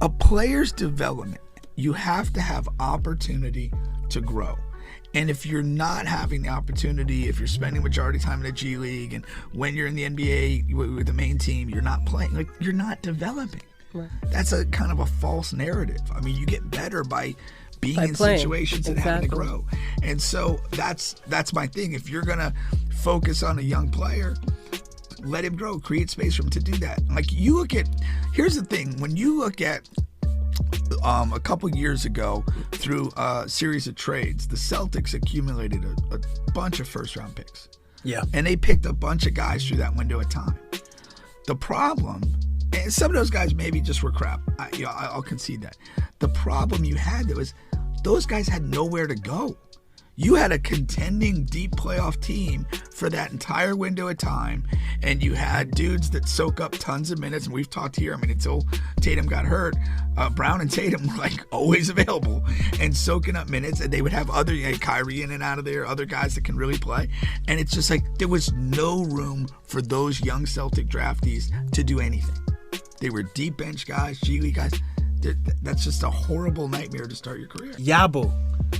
A player's development, you have to have opportunity to grow. And if you're not having the opportunity, if you're spending majority time in the G League, and when you're in the NBA with the main team, you're not playing, like, you're not developing. Right. That's a kind of a false narrative. I mean, you get better by being in situations and having to grow. And so that's my thing. If you're gonna focus on a young player, let him grow, create space for him to do that. Like, you look at, here's the thing, when you look at a couple years ago, through a series of trades, the Celtics accumulated a bunch of first-round picks. Yeah. And they picked a bunch of guys through that window of time. The problem, and some of those guys maybe just were crap. I'll concede that. The problem you had was those guys had nowhere to go. You had a contending deep playoff team for that entire window of time, and you had dudes that soak up tons of minutes. And we've talked here, I mean, until Tatum got hurt, Brown and Tatum were like always available and soaking up minutes, and they would have other, Kyrie in and out of there, other guys that can really play. And it's just like there was no room for those young Celtic draftees to do anything. They were deep bench guys, G League guys. That's just a horrible nightmare to start your career. Yabo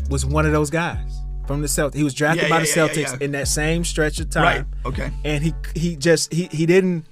was one of those guys from the Celtics. He was drafted by the Celtics in that same stretch of time. Right. Okay. And he didn't,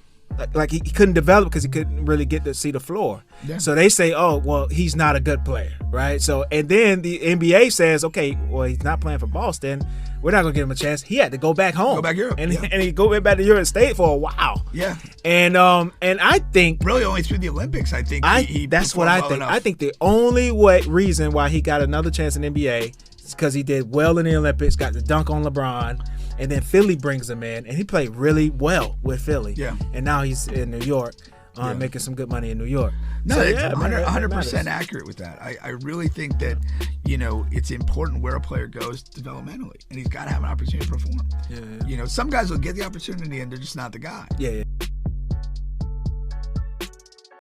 like, he couldn't develop because he couldn't really get to see the floor. Yeah. So they say, oh, well, he's not a good player, right? So, and then the NBA says, okay, well, he's not playing for Boston. We're not going to give him a chance. He had to go back home. Go back Europe. And he go back to Europe and stayed for a while. Yeah. And I think really only through the Olympics, I think that's what I think. I think the only reason why he got another chance in the NBA is because he did well in the Olympics, got the dunk on LeBron, and then Philly brings him in, and he played really well with Philly. Yeah. And now he's in New York, making some good money in New York. No, so, it's 100% accurate with that. I really think that, it's important where a player goes developmentally, and he's got to have an opportunity to perform. Yeah. Some guys will get the opportunity and they're just not the guy. Yeah.